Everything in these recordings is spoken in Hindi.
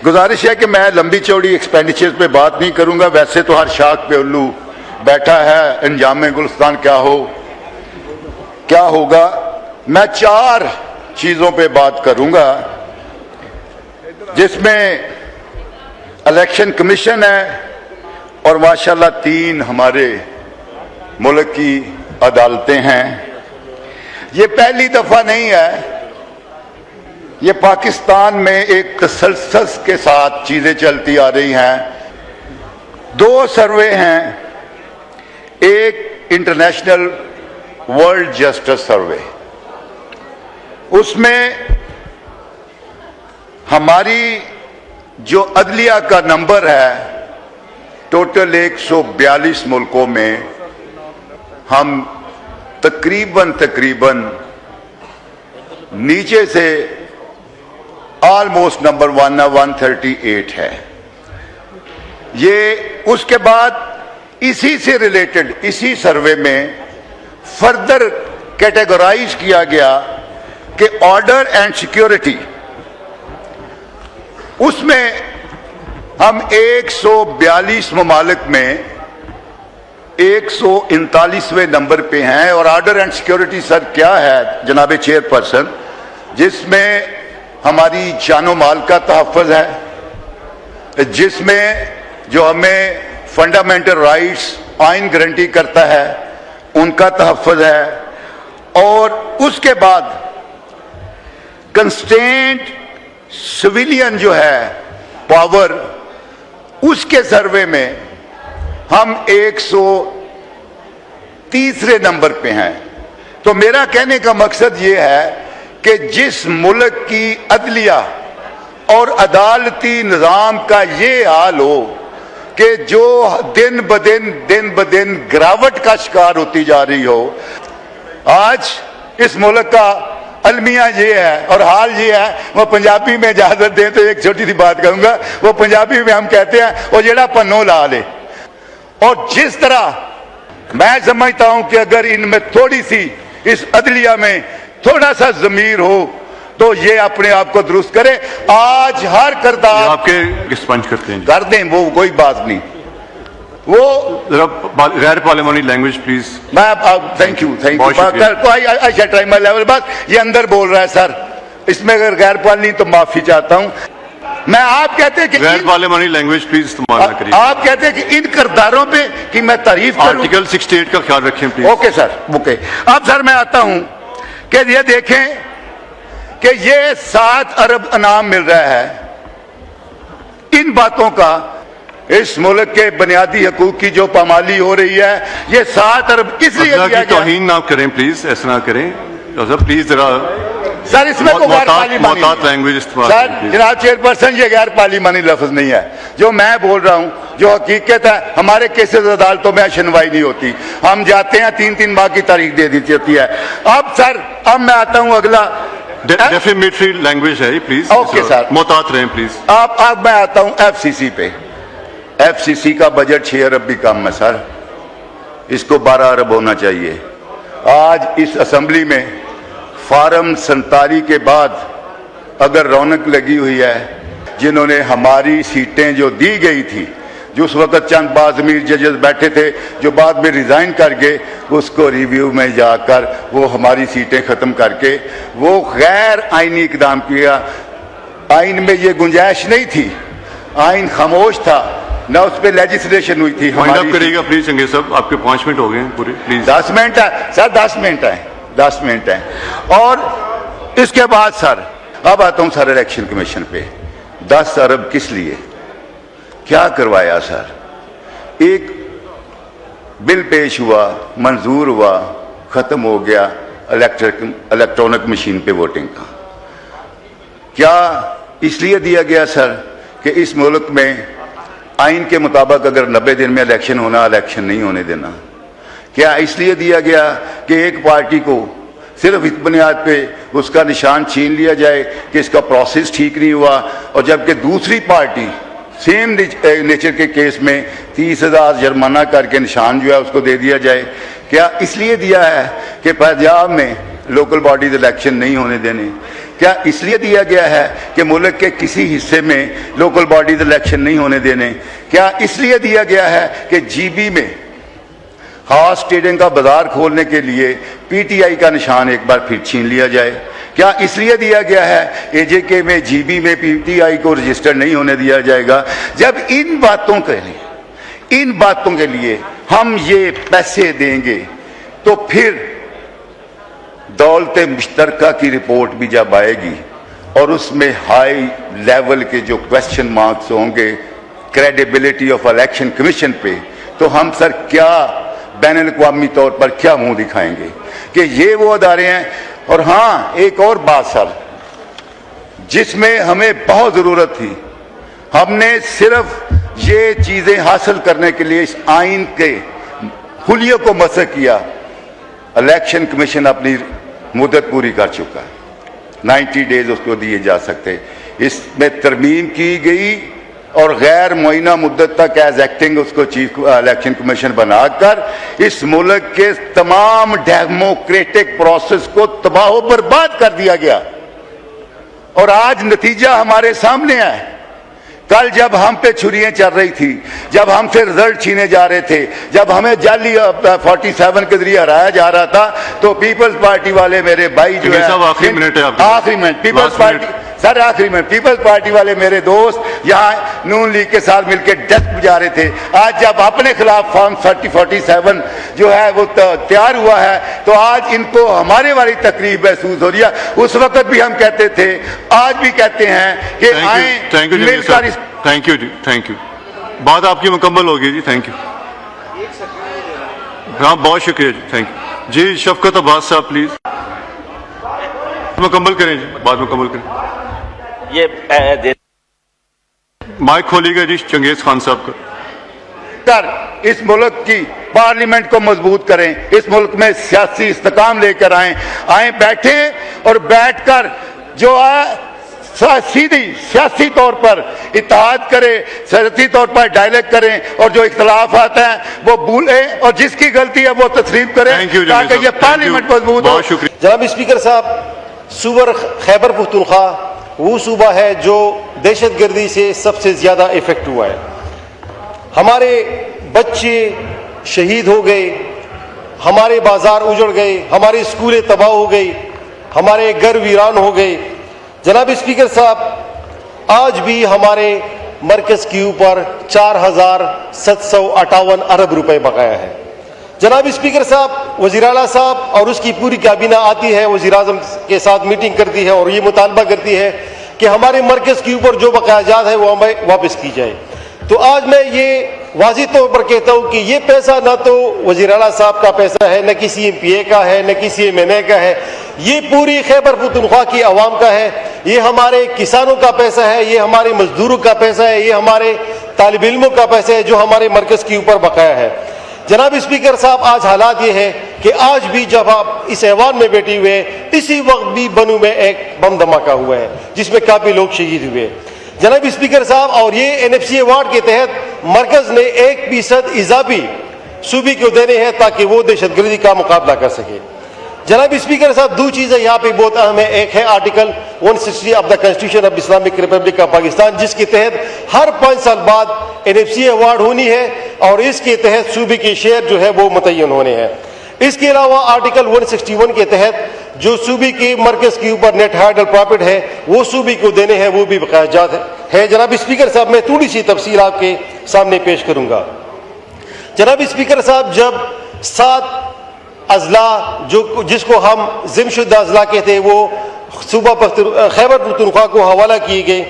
गुजारिश है कि मैं लंबी चौड़ी एक्सपेंडिचर पे बात नहीं करूंगा। वैसे तो हर शाख पे उल्लू बैठा है, अंजाम गुलिस्तान क्या होगा। मैं 4 चीजों पे बात करूंगा, जिसमें इलेक्शन कमीशन है और माशाल्लाह 3 हमारे मुल्क की अदालतें हैं। ये पहली दफा नहीं है, ये पाकिस्तान में एक तसलसल के साथ चीजें चलती आ रही हैं। 2 सर्वे हैं, एक इंटरनेशनल वर्ल्ड जस्टिस सर्वे, उसमें हमारी जो अदलिया का नंबर है, टोटल 142 मुल्कों में हम तकरीबन नीचे से ऑलमोस्ट नंबर 138 है। ये उसके बाद इसी से रिलेटेड इसी सर्वे में फर्दर कैटेगराइज किया गया कि ऑर्डर एंड सिक्योरिटी, उसमें हम 142 ममालिक में 139वें नंबर पे हैं। और ऑर्डर एंड सिक्योरिटी सर क्या है जनाबे चेयरपर्सन, जिसमें हमारी जानो माल का तहफ़्फ़ुज़ है, जिसमें जो हमें फंडामेंटल राइट्स आइन गारंटी करता है उनका तहफ़्फ़ुज़ है, और उसके बाद कंस्टेंट सिविलियन जो है पावर, उसके सर्वे में हम 130वें नंबर पे हैं। तो मेरा कहने का मकसद ये है कि जिस मुल्क की अदलिया और अदालती निज़ाम का ये हाल हो कि जो दिन ब दिन गिरावट का शिकार होती जा रही हो, आज इस मुल्क का अलमिया ये है और हाल ये है। वो पंजाबी में इजाजत दें तो एक छोटी सी बात कहूंगा, वो पंजाबी में हम कहते हैं वो जेड़ा पन्नो ला ले। और जिस तरह मैं समझता हूं कि अगर इनमें थोड़ी सी इस अदलिया में थोड़ा सा जमीर हो तो ये अपने आप को दुरुस्त करे। आज हर करदार आपके रिस्पॉन्स करते हैं कर दें, वो कोई बात नहीं। वो गैर पार्लियामानी लैंग्वेज प्लीज। मैं thank you I shall try my level. बस ये अंदर बोल रहा है सर, इसमें अगर गैर पार्लियामानी तो माफी चाहता हूं मैं। आप कहते हैं कि गैर पार्लियामानी लैंग्वेज प्लीज इस्तेमाल ना करिए। आप कहते हैं कि इन किरदारों पे कि मैं तारीफ करूं। आर्टिकल 68 का ख्याल रखें प्लीज। Okay sir, okay. अब सर मैं आता हूं कि ये देखें कि ये 7 अरब इनाम मिल रहा है। इन बातों का इस मुल्क के बुनियादी हकूक की जो पामाली हो रही है, ये 7 अरब इसलिए दिया गया। तौहीन ना करें प्लीज, ऐसा ना करें प्लीज। जरा सर इसमें कोई गैर पार्लिमानी लैंग्वेज इस्तेमाल सर, जनाब चेयरपर्सन, ये गैर पार्लिमानी लफ्ज नहीं है जो मैं बोल रहा हूं। जो हकीकत है, हमारे केसेस अदालतों में सुनवाई नहीं होती, हम जाते हैं 3-3 माह की तारीख दे दी जाती है। अब सर अब मैं आता हूं अगला डेफिमेटरी लैंग्वेज है प्लीज। ओके सर, मोहतात रहें प्लीज। अब मैं आता हूं FCC पे। FCC का बजट 6 अरब भी कम है सर, इसको 12 अरब होना चाहिए। आज इस असेंबली में फार्म 47 के बाद अगर रौनक लगी हुई है, जिन्होंने हमारी सीटें जो दी गई थी, जो उस वक्त चंद बाज़मीर जजेस बैठे थे जो बाद में रिजाइन कर गए, उसको रिव्यू में जाकर वो हमारी सीटें खत्म करके वो गैर आईनी इकदाम किया। आइन में ये गुंजाइश नहीं थी, आइन खामोश था, ना उस पर लेजिस्लेशन हुई थी। करिएगा प्लीज चंगे साहब, आपके 5 मिनट हो गए पूरे प्लीज। 10 मिनट है सर, 10 मिनट है, 10 मिनट है। और इसके बाद सर अब आता हूं सर इलेक्शन कमीशन पे। 10 अरब किस लिए, क्या करवाया सर? एक बिल पेश हुआ, मंजूर हुआ, खत्म हो गया इलेक्ट्रॉनिक मशीन पे वोटिंग का। क्या इसलिए दिया गया सर कि इस मुल्क में आइन के मुताबिक अगर 90 दिन में इलेक्शन होना, इलेक्शन नहीं होने देना? क्या इसलिए दिया गया कि एक पार्टी को सिर्फ इस बुनियाद पे उसका निशान छीन लिया जाए कि इसका प्रोसेस ठीक नहीं हुआ, और जबकि दूसरी पार्टी सेम नेचर के केस में 30,000 जुर्माना करके निशान जो है उसको दे दिया जाए? क्या इसलिए दिया है कि पंजाब में लोकल बॉडीज इलेक्शन नहीं होने देने? क्या इसलिए दिया गया है कि मुल्क के किसी हिस्से में लोकल बॉडीज इलेक्शन नहीं होने देने? क्या इसलिए दिया गया है कि जीबी में खास ट्रेडिंग का बाजार खोलने के लिए पीटीआई का निशान एक बार फिर छीन लिया जाए? क्या इसलिए दिया गया है एजेके में जीबी में पीटीआई को रजिस्टर नहीं होने दिया जाएगा? जब इन बातों के लिए हम ये पैसे देंगे तो फिर दौलत मुश्तरका की रिपोर्ट भी जब आएगी और उसमें हाई लेवल के जो क्वेश्चन मार्क्स होंगे क्रेडिबिलिटी ऑफ इलेक्शन कमीशन पे, तो हम सर क्या बैनुल अक़वामी तौर पर क्या मुंह दिखाएंगे कि ये वो अदारे हैं? और हाँ, एक और बात सर जिसमें हमें बहुत ज़रूरत थी, हमने सिर्फ ये चीज़ें हासिल करने के लिए इस आइन के हुलियों को मसक किया। इलेक्शन कमीशन अपनी मुद्दत पूरी कर चुका है, 90 डेज उसको दिए जा सकते। इसमें तरमीम की गई और गैर मुअय्यना मुद्दत तक एज एक्टिंग उसको चीफ इलेक्शन कमीशन बनाकर इस मुल्क के तमाम डेमोक्रेटिक प्रोसेस को तबाह बर्बाद कर दिया गया। और आज नतीजा हमारे सामने है। कल जब हम पे छुरियां चल रही थी, जब हमसे रिजल्ट छीने जा रहे थे, जब हमें जाली 47 के जरिए हराया जा रहा था, तो पीपल्स पार्टी वाले मेरे भाई जो है, आखिरी मिनट है आपका। आखिरी मिनट पीपल्स पार्टी सर, आखिरी में पीपल्स पार्टी वाले मेरे दोस्त यहाँ नून लीग के साथ मिलकर डेस्क बजा रहे थे। आज जब अपने खिलाफ फॉर्म 47 जो है वो तैयार हुआ है, तो आज इनको हमारे वाली तकलीफ महसूस हो रही है। उस वक्त भी हम कहते थे, आज भी कहते हैं कि आए मिलकर। थैंक यू जी, थैंक यू। बात आपकी मुकम्मल होगी जी, थैंक यू। हाँ, बहुत शुक्रिया जी, थैंक यू जी। शफकत अब्बास साहब प्लीज मुकम्मल करें जी, बात मुकम्मल करें। ये माइक खोलिएगा जी चंगेज खान साहब का। कर इस मुल्क की पार्लियामेंट को मजबूत करें, इस मुल्क में सियासी इस्तेकाम लेकर आए बैठे और बैठकर जो है सीधी सियासी तौर पर इत्तेहाद करें, सियासी तौर पर डायलॉग करें और जो इख्तलाफ आता है वो भूलें और जिसकी गलती है वो तस्लीम करें ताकि ये पार्लियामेंट मजबूत हो। बहुत शुक्रिया जनाब स्पीकर साहब, सूबर खैबर पख्तूनख्वा वो सूबा है जो दहशतगर्दी से सबसे ज्यादा इफेक्ट हुआ है। हमारे बच्चे शहीद हो गए, हमारे बाजार उजड़ गए, हमारी स्कूलें तबाह हो गई, हमारे घर वीरान हो गए। जनाब स्पीकर साहब, आज भी हमारे मरकज के ऊपर 4,758 अरब रुपए बकाया है। जनाब स्पीकर साहब, वज़ीर आला साहब और उसकी पूरी काबीना आती है, वज़ीर आज़म के साथ मीटिंग करती है और ये मुतालबा करती है कि हमारे मरकज के ऊपर जो बकायाजात है वो हमें वापस की जाए। तो आज मैं ये वाज़ी तौर पर कहता हूँ कि ये पैसा ना तो वज़ीर आला साहब का पैसा है, न किसी MPA का है, न किसी MNA का है, ये पूरी खैबर पख्तूनख्वा की आवाम का है। ये हमारे किसानों का पैसा है, ये हमारे मजदूरों का पैसा है, ये हमारे तालिब इल्मों का पैसा है जो हमारे मरकज के ऊपर बकाया है। जनाब स्पीकर साहब, आज हालात ये है कि आज भी जब आप इस ऐवान में बैठे हुए इसी वक्त भी बनू में एक बम धमाका हुआ है जिसमें काफी लोग शहीद हुए। जनाब स्पीकर साहब, और ये NFC अवार्ड के तहत मरकज ने 1% इजाफी सूबे को देने हैं ताकि वो दहशतगर्दी का मुकाबला कर सके। जनाब स्पीकर साहब, दो चीजें यहाँ पे बहुत अहम है। एक है article 160 of the constitution of Islamic Republic of Pakistan, जिसके तहत हर 5 साल बाद NFC अवार्ड होनी है और इसके तहत सूबे के शेयर जो है वो मुतय्यन होने हैं। इसके अलावा आर्टिकल 161 के तहत जो सूबे के मरकज के ऊपर नेट हाइडल प्रॉफिट है वो सूबे को देने हैं, वो भी बकायाजात है। जनाब स्पीकर साहब, मैं थोड़ी सी तफसील आपके सामने पेश करूंगा। जनाब स्पीकर साहब, जब 7 अजला जो जिसको हम जिमशुदा अजला कहते हैं वो सूबा खैबर पख्तूनख्वा को हवाला किए गए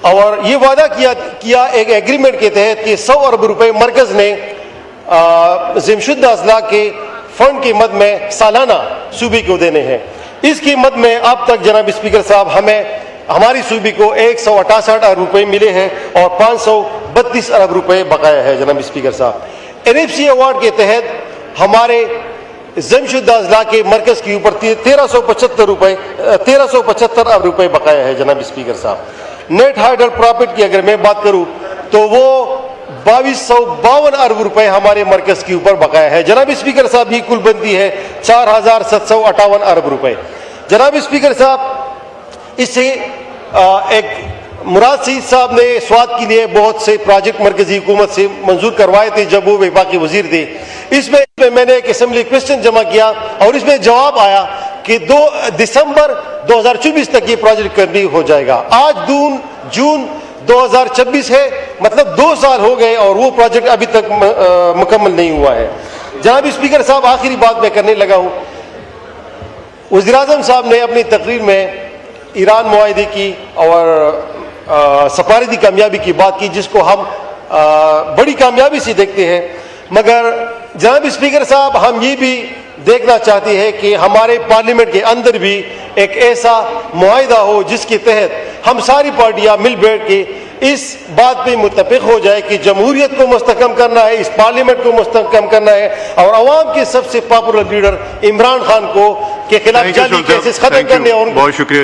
और ये वादा किया एक एग्रीमेंट के तहत कि 100 अरब रुपए मरकज ने जिमशुदा अजला के फंड की मद में सालाना सूबे को देने हैं। इसकी मद में अब तक जनाब स्पीकर साहब हमारी सूबे को 168 अरब रुपए मिले हैं और 532 अरब रुपए बकाया है। जनाब स्पीकर साहब, NFC अवार्ड के तहत हमारे जमशुदा अजला के मरकज के ऊपर 1375 अरब रुपए बकाया है। जनाब स्पीकर साहब, नेट हाइडल प्रॉफिट की अगर मैं बात करूं तो वो 2252 अरब रुपए हमारे मरकज के ऊपर बकाया है। जनाब स्पीकर साहब, ये कुल बनती है 4758 अरब रुपए। जनाब स्पीकर साहब, इससे एक मुराद सईद साहब ने स्वाद के लिए बहुत से प्रोजेक्ट मरकजी हुकूमत से मंजूर करवाए थे जब वो वफाकी वजीर थे। इसमें मैंने एक असेंबली क्वेश्चन जमा किया और इसमें जवाब आया कि 2 दिसंबर 2024 तक ये प्रोजेक्ट कंप्लीट हो जाएगा। आज जून 2026 है, मतलब 2 साल हो गए और वो प्रोजेक्ट अभी तक मुकम्मल नहीं हुआ है। जनाब स्पीकर साहब, आखिरी बात मैं करने लगा हूँ। वज़ीर आज़म साहब ने अपनी तकरीर में ईरान मुआहदे की और सफारती कामयाबी की बात की, जिसको हम बड़ी कामयाबी से देखते हैं। मगर जनाब स्पीकर साहब, हम ये भी देखना चाहते हैं कि हमारे पार्लियामेंट के अंदर भी एक ऐसा मुआहदा हो जिसके तहत हम सारी पार्टियां मिल बैठ के इस बात पे मुत्तफिक हो जाए कि जमहूरियत को मुस्तहकम करना है, इस पार्लियामेंट को मुस्तहकम करना है और अवाम के सबसे पॉपुलर लीडर इमरान खान को के खिलाफ जाली केसेस खत्म करने और बहुत शुक्रिया।